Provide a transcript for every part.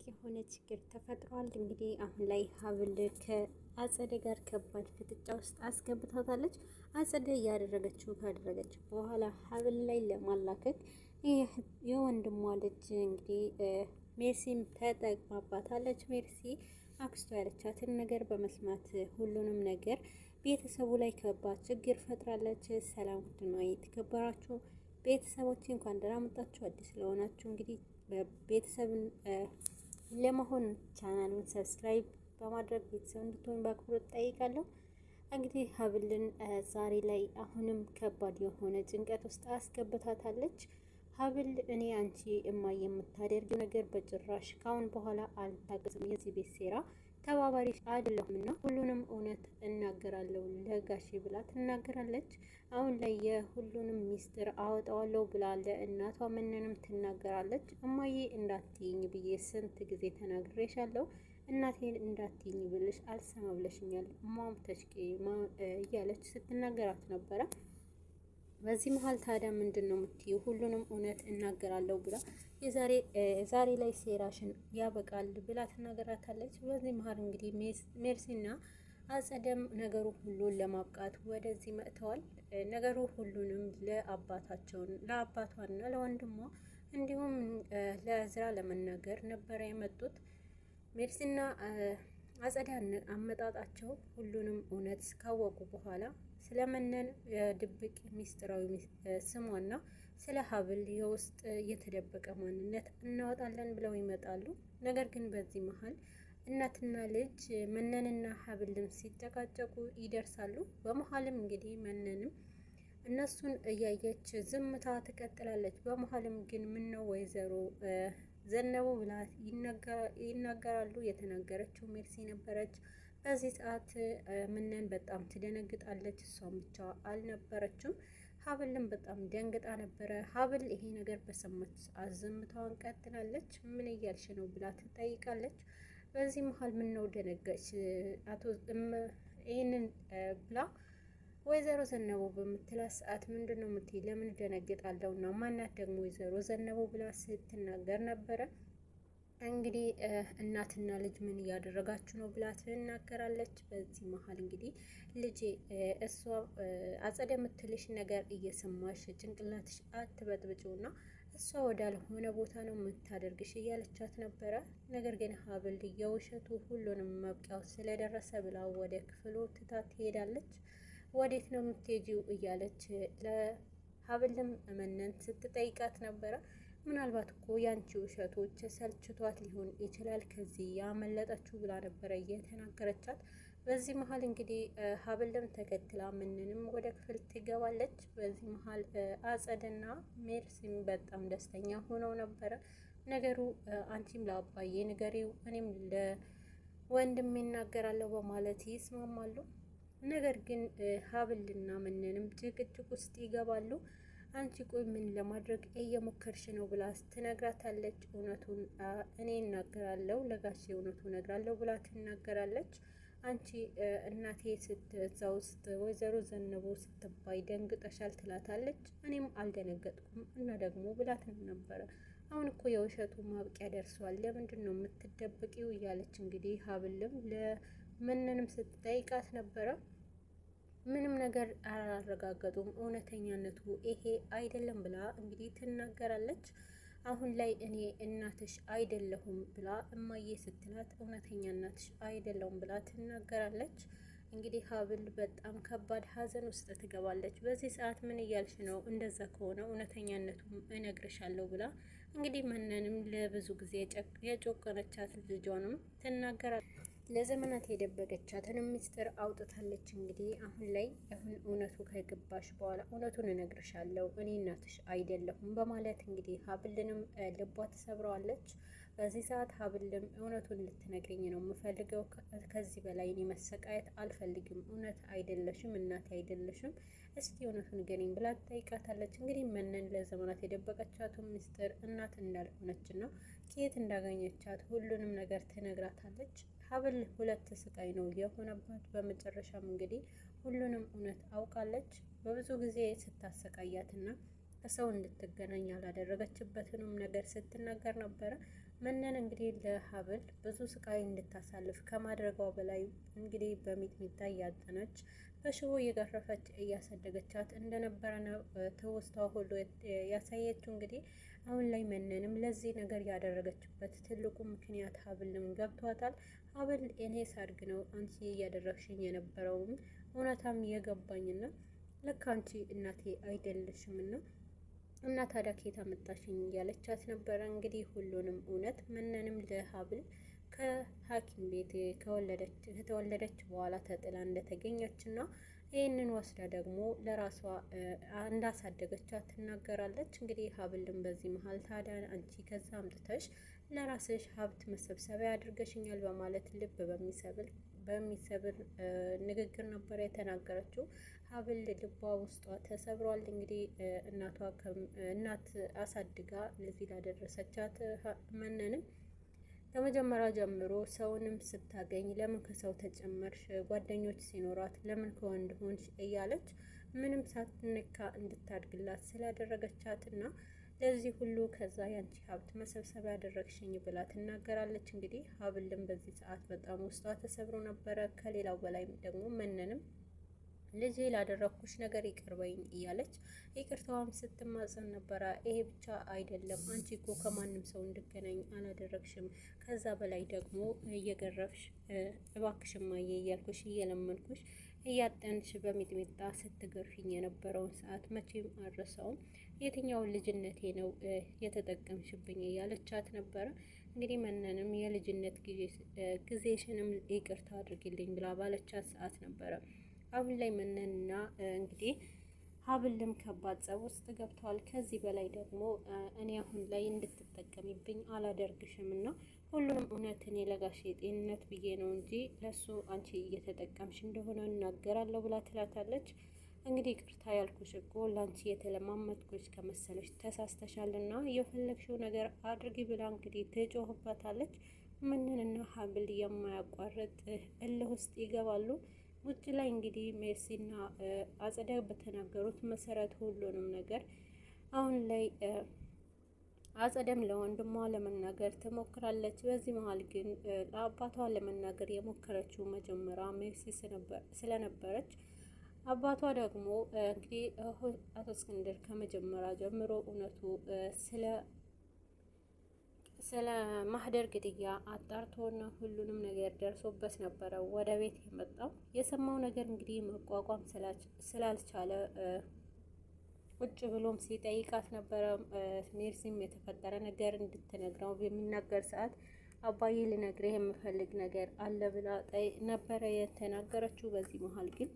የሆነ ችግር ተፈጥሯል። እንግዲህ አሁን ላይ ሀብል ከአጸደ ጋር ከባድ ፍጥጫ ውስጥ አስገብታታለች። አጸደ እያደረገችው ካደረገች በኋላ ሀብል ላይ ለማላከክ የወንድሟ ልጅ እንግዲህ ሜርሲም ተጠቅማባታለች። ሜርሲ አክስቷ ያለቻትን ነገር በመስማት ሁሉንም ነገር ቤተሰቡ ላይ ከባድ ችግር ፈጥራለች። ሰላም ውድና የተከበራችሁ ቤተሰቦች እንኳን ደህና መጣችሁ። አዲስ ስለሆናችሁ እንግዲህ ቤተሰብን ለመሆን ቻናሉን ሰብስክራይብ በማድረግ ቤተሰብ እንድትሆኑ በአክብሮት ጠይቃለሁ። እንግዲህ ሀብልን ዛሬ ላይ አሁንም ከባድ የሆነ ጭንቀት ውስጥ አስገብታታለች። ሀብል እኔ አንቺ እማዬ የምታደርጊው ነገር በጭራሽ ካሁን በኋላ አልታገስም፣ የዚህ ቤት ሴራ ተባባሪ አይደለሁምና ሁሉንም እውነት እናገራለሁ ለጋሼ ብላ ትናገራለች። አሁን ላይ የሁሉንም ሚስጥር አወጣዋለሁ ብላ ለእናቷ ምንንም ትናገራለች። እማዬ እንዳትይኝ ብዬ ስንት ጊዜ ተናግሬሻለሁ፣ እናቴን እንዳትይኝ ብልሽ አልሰማ ብለሽኛል፣ ማም ተሽቂ እያለች ስትናገራት ነበረ። በዚህ መሀል ታዲያ ምንድን ነው የምትይው? ሁሉንም እውነት እናገራለሁ ብላ ዛሬ ላይ ሴራሽን ያበቃል ብላ ትናገራታለች። በዚህ መሀል እንግዲህ ሜርሲና አጸደም ነገሩ ሁሉን ለማብቃት ወደዚህ መጥተዋል። ነገሩ ሁሉንም ለአባቷና ለወንድሟ እንዲሁም ለእዝራ ለመናገር ነበረ የመጡት። ሜርሲና አጸደ አመጣጣቸው ሁሉንም እውነት ካወቁ በኋላ ስለመነን ድብቅ ሚስጥራዊ ስሟና ስለ ሀብል የውስጥ የተደበቀ ማንነት እናወጣለን ብለው ይመጣሉ። ነገር ግን በዚህ መሀል እናትና ልጅ መነንና ሀብልም ሲጨቃጨቁ ይደርሳሉ። በመሀልም እንግዲህ መነንም እነሱን እያየች ዝምታ ትቀጥላለች። በመሀልም ግን ምነው ወይዘሮ ዘነቡ ብላ ይናገራሉ። የተናገረችው ሜርሲ ነበረች። በዚህ ሰዓት ምነን በጣም ትደነግጣለች። እሷም ብቻ አልነበረችም፣ ሀብልም በጣም ደንግጣ ነበረ። ሀብል ይሄ ነገር በሰማች ሰዓት ዝምታዋን ቀጥላለች። ምን እያልሽ ነው ብላ ትጠይቃለች። በዚህ መሀል ምን ነው ደነገች ይህንን ብላ ወይዘሮ ዘነቡ በምትላት ሰዓት ምንድን ነው የምትይ? ለምን ደነግጣለሁ እና ማናት ደግሞ ወይዘሮ ዘነቡ ብላ ስትናገር ነበረ። እንግዲህ እናትና ልጅ ምን እያደረጋችሁ ነው ብላ ትናገራለች። በዚህ መሀል እንግዲህ ልጄ እሷ አጸደ የምትልሽ ነገር እየሰማሽ ጭንቅላትሽ አትበጥብጭውና እሷ ወዳልሆነ ቦታ ነው የምታደርግሽ እያለቻት ነበረ። ነገር ግን ሀብል የውሸቱ ሁሉንም መብቂያው ስለደረሰ ብላ ወደ ክፍሉ ትታት ትሄዳለች። ወዴት ነው የምትሄጂው እያለች ለሀብልም መነን ስትጠይቃት ነበረ። ምናልባት እኮ ያንቺ ውሸቶች ሰልችቷት ሊሆን ይችላል ከዚህ ያመለጠችው ብላ ነበረ እየተናገረቻት። በዚህ መሀል እንግዲህ ሀብልም ተከትላ ምንንም ወደ ክፍል ትገባለች። በዚህ መሀል አጸደና ሜርሲም በጣም ደስተኛ ሆነው ነበረ። ነገሩ አንቺም ለአባዬ ንገሪው እኔም ለወንድም ይናገራለሁ በማለት ይስማማሉ። ነገር ግን ሀብልና ምንንም ጭቅጭቅ ውስጥ ይገባሉ። አንቺ ቆይ ምን ለማድረግ እየሞከርሽ ነው ብላ ትነግራታለች። እውነቱን እኔ እናገራለሁ ለጋሼ እውነቱ ነግራለሁ ብላ ትናገራለች። አንቺ እናቴ እዛ ውስጥ ወይዘሮ ዘነቡ ስትባይ ደንግጠሻል ትላታለች። እኔም አልደነገጥኩም እና ደግሞ ብላትን ነበረ። አሁን እኮ የውሸቱ ማብቂያ ደርሷል፣ ለምንድን ነው የምትደብቂው እያለች እንግዲህ ሀብልም ለምንንም ስትጠይቃት ነበረ። ምንም ነገር አላረጋገጡም፣ እውነተኛነቱ ይሄ አይደለም ብላ እንግዲህ ትናገራለች። አሁን ላይ እኔ እናትሽ አይደለሁም ብላ እማዬ ስትላት እውነተኛ እናትሽ አይደለሁም ብላ ትናገራለች። እንግዲህ ሀብል በጣም ከባድ ሀዘን ውስጥ ትገባለች። በዚህ ሰዓት ምን እያልሽ ነው? እንደዛ ከሆነ እውነተኛነቱም እነግርሻለሁ ብላ እንግዲህ መነንም ለብዙ ጊዜ የጮቀነቻት ልጇንም ትናገራለች። ለዘመናት የደበቀቻትንም ሚስጥር አውጥታለች። እንግዲህ አሁን ላይ እውነቱ ከገባሽ በኋላ እውነቱን እነግርሻለሁ እኔ እናትሽ አይደለሁም በማለት እንግዲህ ሀብልንም ልቧ ትሰብረዋለች። በዚህ ሰዓት ሀብልም እውነቱን ልትነግረኝ ነው የምፈልገው፣ ከዚህ በላይ እኔ መሰቃየት አልፈልግም፣ እውነት አይደለሽም እናቴ አይደለሽም፣ እስኪ እውነቱን ገሪኝ ብላ ትጠይቃታለች። እንግዲህ መነን ለዘመናት የደበቀቻትን ሚስጥር እናት እንዳልሆነችና ከየት እንዳገኘቻት ሁሉንም ነገር ትነግራታለች። ሀብል ሁለት ስቃይ ነው የሆነባት። በመጨረሻም እንግዲህ ሁሉንም እውነት አውቃለች። በብዙ ጊዜ ስታሰቃያትና ከሰው እንድትገናኝ ያላደረገችበትንም ነገር ስትናገር ነበረ። መነን እንግዲህ ለሀብል ብዙ ስቃይ እንድታሳልፍ ከማድረጓ በላይ እንግዲህ በሚጥሚጣ እያጠነች በሽቦ እየገረፈች እያሳደገቻት እንደነበረ ነው ትውስቷ ሁሉ ያሳየችው። እንግዲህ አሁን ላይ መነንም ለዚህ ነገር ያደረገችበት ትልቁ ምክንያት ሀብልም ገብቷታል። ሀብል እኔ ሳድግ ነው አንቺ እያደረግሽኝ የነበረውም እውነታም የገባኝና ልክ አንቺ እናቴ አይደለሽምና እና ታዲያ ከየት አመጣሽኝ እያለቻት ነበረ። እንግዲህ ሁሉንም እውነት መነንም ለሀብል ከሐኪም ቤት ከተወለደች በኋላ ተጥላ እንደተገኘች እና ይህንን ወስዳ ደግሞ ለራሷ እንዳሳደገቻት ትናገራለች። እንግዲህ ሀብልም በዚህ መሀል ታዲያ አንቺ ከዛ አምጥተሽ ለራስሽ ሀብት መሰብሰቢያ አድርገሽኛል በማለት ልብ በሚሰብር ንግግር ነበረ የተናገረችው። ሀብል ልቧ ውስጧ ተሰብሯል። እንግዲህ እናት አሳድጋ ለዚህ ላደረሰቻት መነንም ከመጀመሪያ ጀምሮ ሰውንም ስታገኝ ለምን ከሰው ተጨመርሽ፣ ጓደኞች ሲኖራት ለምን ከወንድ ሆንሽ እያለች ምንም ሳትነካ እንድታድግላት ስላደረገቻት እና ለዚህ ሁሉ ከዛ ያንቺ ሀብት መሰብሰቢያ ያደረግሽኝ ብላ ትናገራለች። እንግዲህ ሀብልም በዚህ ሰዓት በጣም ውስጧ ተሰብሮ ነበረ። ከሌላው በላይ ደግሞ መነንም ልጄ ላደረግኩሽ ነገር ይቅርበኝ እያለች ይቅርታዋም ስትማጸን ነበረ። ይሄ ብቻ አይደለም፣ አንቺ እኮ ከማንም ሰው እንድገናኝ አላደረግሽም፣ ከዛ በላይ ደግሞ እየገረፍሽ እባክሽ እማዬ እያልኩሽ እየለመንኩሽ እያጠንሽ በሚጥሚጣ ስትገርፊኝ የነበረውን ሰዓት መቼም አልረሳውም። የትኛውን ልጅነቴ ነው የተጠቀምሽብኝ እያለቻት ነበረ። እንግዲህ መነንም የልጅነት ጊዜሽንም ይቅርታ አድርጊልኝ ብላ ባለቻት ሰዓት ነበረ አሁን ላይ መነንና እንግዲህ ሀብልም ከባድ ጸብ ውስጥ ገብተዋል። ከዚህ በላይ ደግሞ እኔ አሁን ላይ እንድትጠቀሚብኝ አላደርግሽም እና ሁሉንም እውነት እኔ ለጋሼ ጤንነት ብዬ ነው እንጂ ለሱ አንቺ እየተጠቀምሽ እንደሆነ እናገራለሁ ብላ ትላታለች። እንግዲህ ቅርታ ያልኩሽ እኮ ለአንቺ የተለማመጥኩሽ ከመሰለሽ ተሳስተሻልና የፈለግሽው ነገር አድርጊ ብላ እንግዲህ ትጮህባታለች። መነንና ሀብል የማያቋርጥ እልህ ውስጥ ይገባሉ። ውጭ ላይ እንግዲህ ሜርሲና አጸደ በተናገሩት መሰረት ሁሉንም ነገር አሁን ላይ አጸደም ለወንድሟ ለመናገር ትሞክራለች። በዚህ መሀል ግን ለአባቷ ለመናገር የሞከረችው መጀመሪያ ሜርሲ ስለነበረች አባቷ ደግሞ እንግዲህ አቶ እስክንድር ከመጀመሪያ ጀምሮ እውነቱ ስለ ማህደር ግድያ አጣርቶና ሁሉንም ነገር ደርሶበት ነበረ ወደ ቤት የመጣው። የሰማው ነገር እንግዲህ መቋቋም ስላልቻለ ቁጭ ብሎም ሲጠይቃት ነበረ። ሜርሲም የተፈጠረ ነገር እንድትነግረው በሚናገር ሰዓት አባዬ ልነግርህ የምፈልግ ነገር አለ ብላ ነበረ የተናገረችው። በዚህ መሀል ግን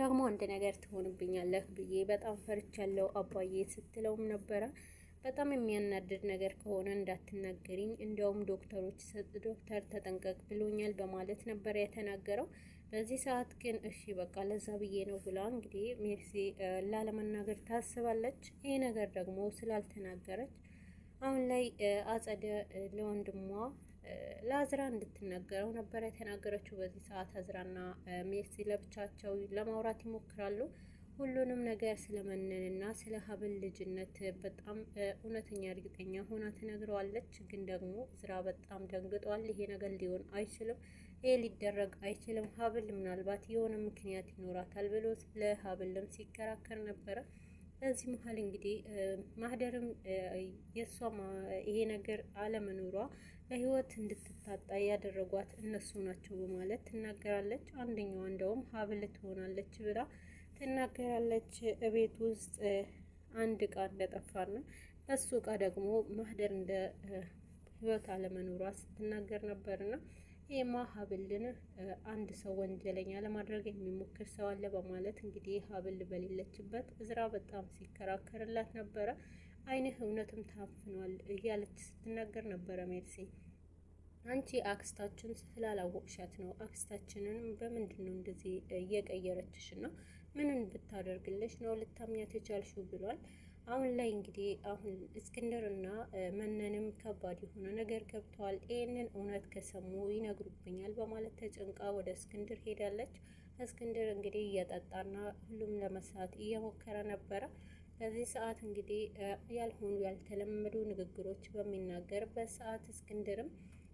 ደግሞ አንድ ነገር ትሆንብኛለህ ብዬ በጣም ፈርቻለሁ አባዬ ስትለውም ነበረ። በጣም የሚያናድድ ነገር ከሆነ እንዳትናገሪኝ፣ እንዲያውም ዶክተር ተጠንቀቅ ብሎኛል በማለት ነበር የተናገረው። በዚህ ሰዓት ግን እሺ በቃ ለዛ ብዬ ነው ብላ እንግዲህ ሜርሲ ላለመናገር ታስባለች። ይህ ነገር ደግሞ ስላልተናገረች አሁን ላይ አጸደ ለወንድሟ ለአዝራ እንድትናገረው ነበር የተናገረችው። በዚህ ሰዓት አዝራና ሜርሲ ለብቻቸው ለማውራት ይሞክራሉ። ሁሉንም ነገር ስለመነንና ስለ ሀብል ልጅነት በጣም እውነተኛ እርግጠኛ ሆና ትነግረዋለች። ግን ደግሞ ዝራ በጣም ደንግጧል። ይሄ ነገር ሊሆን አይችልም፣ ይሄ ሊደረግ አይችልም፣ ሀብል ምናልባት የሆነ ምክንያት ይኖራታል ብሎ ለሀብልም ሲከራከር ነበረ። በዚህ መሀል እንግዲህ ማህደርም የእሷ ይሄ ነገር አለመኖሯ ለህይወት እንድትታጣ ያደረጓት እነሱ ናቸው በማለት ትናገራለች። አንደኛዋ እንደውም ሀብል ትሆናለች ብላ ትናገራለች። እቤት ውስጥ አንድ እቃ እንደጠፋና እሱ እቃ ደግሞ ማህደር እንደ ህይወት አለመኖሯ ስትናገር ነበርና ይሄማ ሀብልን አንድ ሰው ወንጀለኛ ለማድረግ የሚሞክር ሰው አለ በማለት እንግዲህ ሀብል በሌለችበት እዝራ በጣም ሲከራከርላት ነበረ። አይንህ እውነትም ታፍኗል እያለች ስትናገር ነበረ ሜርሲ። አንቺ አክስታችን ስላላወቅሻት ነው፣ አክስታችንን በምንድን ነው እንደዚህ እየቀየረችሽ እና ምንን ብታደርግልሽ ነው ልታምኛት የቻልሽው ብሏል። አሁን ላይ እንግዲህ አሁን እስክንድር እና መነንም ከባድ የሆነ ነገር ገብተዋል። ይህንን እውነት ከሰሙ ይነግሩብኛል በማለት ተጨንቃ ወደ እስክንድር ሄዳለች። እስክንድር እንግዲህ እየጠጣና ሁሉም ለመስራት እየሞከረ ነበረ። በዚህ ሰዓት እንግዲህ ያልሆኑ ያልተለመዱ ንግግሮች በሚናገርበት ሰዓት እስክንድርም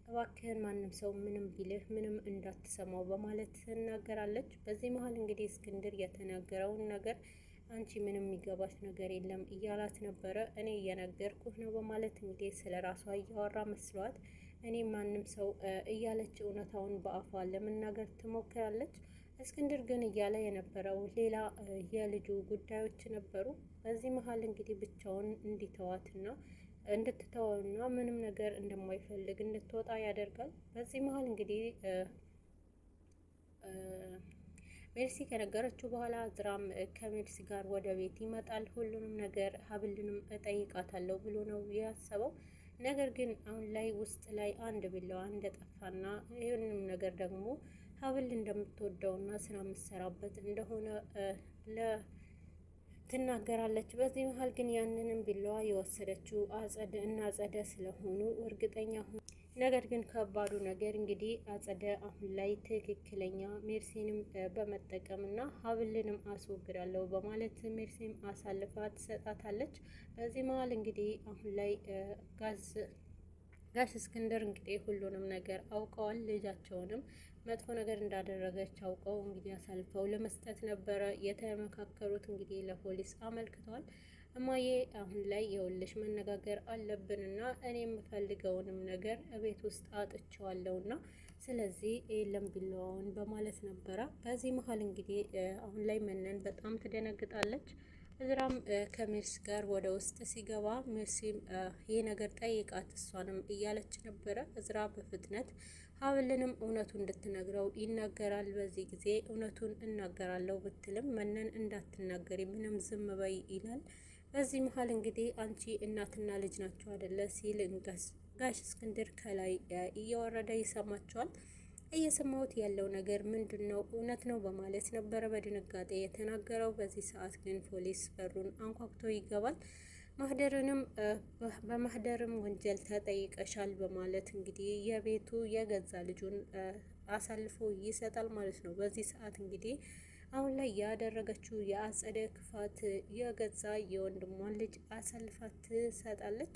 እባክህን ማንም ሰው ምንም ቢልህ ምንም እንዳትሰማው በማለት ትናገራለች። በዚህ መሀል እንግዲህ እስክንድር የተናገረውን ነገር አንቺ ምንም የሚገባሽ ነገር የለም እያላት ነበረ። እኔ እየነገርኩህ ነው በማለት እንግዲህ ስለ ራሷ እያወራ መስሏት እኔ ማንም ሰው እያለች እውነታውን በአፏ ለመናገር ትሞክራለች። እስክንድር ግን እያለ የነበረው ሌላ የልጁ ጉዳዮች ነበሩ። በዚህ መሀል እንግዲህ ብቻውን እንዲተዋትና እንድትተወውና ምንም ነገር እንደማይፈልግ እንድትወጣ ያደርጋል። በዚህ መሀል እንግዲህ ሜርሲ ከነገረችው በኋላ ዝራም ከሜርሲ ጋር ወደ ቤት ይመጣል። ሁሉንም ነገር ሀብልንም እጠይቃታለሁ ብሎ ነው ያሰበው። ነገር ግን አሁን ላይ ውስጥ ላይ አንድ ቢላዋ እንደጠፋና ይህንም ነገር ደግሞ ሀብል እንደምትወደውና ስራ የምትሰራበት እንደሆነ ትናገራለች። በዚህ መሀል ግን ያንንም ቢላዋ የወሰደችው አጸደ ስለሆኑ እርግጠኛ ነገር ግን ከባዱ ነገር እንግዲህ አጸደ አሁን ላይ ትክክለኛ ሜርሲንም በመጠቀምና ሀብልንም አስወግዳለሁ በማለት ሜርሲም አሳልፋ ትሰጣታለች። በዚህ መሀል እንግዲህ አሁን ላይ ጋሽ እስክንድር እንግዲህ ሁሉንም ነገር አውቀዋል። ልጃቸውንም መጥፎ ነገር እንዳደረገች አውቀው እንግዲህ አሳልፈው ለመስጠት ነበረ የተመካከሩት። እንግዲህ ለፖሊስ አመልክተዋል። እማዬ አሁን ላይ የውልሽ መነጋገር አለብንና እኔ የምፈልገውንም ነገር ቤት ውስጥ አጥቼዋለሁና ስለዚህ የለም ቢላዋውን በማለት ነበረ። በዚህ መሀል እንግዲህ አሁን ላይ መነን በጣም ትደነግጣለች። እዝራም ከሜርሲ ጋር ወደ ውስጥ ሲገባ ሜርሲም ይህ ነገር ጠይቃት እሷንም እያለች ነበረ። እዝራ በፍጥነት ሀብልንም እውነቱ እንድትነግረው ይናገራል። በዚህ ጊዜ እውነቱን እናገራለሁ ብትልም መነን እንዳትናገሪ ምንም ዝም በይ ይላል። በዚህ መሀል እንግዲህ አንቺ እናትና ልጅ ናቸው አይደለ ሲል ጋሽ እስክንድር ከላይ እየወረደ ይሰማቸዋል። እየሰማሁት ያለው ነገር ምንድን ነው? እውነት ነው በማለት ነበረ በድንጋጤ የተናገረው። በዚህ ሰዓት ግን ፖሊስ በሩን አንኳኩቶ ይገባል። ማህደርንም በማህደርም ወንጀል ተጠይቀሻል በማለት እንግዲህ የቤቱ የገዛ ልጁን አሳልፎ ይሰጣል ማለት ነው። በዚህ ሰዓት እንግዲህ አሁን ላይ ያደረገችው የአጸደ ክፋት የገዛ የወንድሟን ልጅ አሳልፋ ትሰጣለች።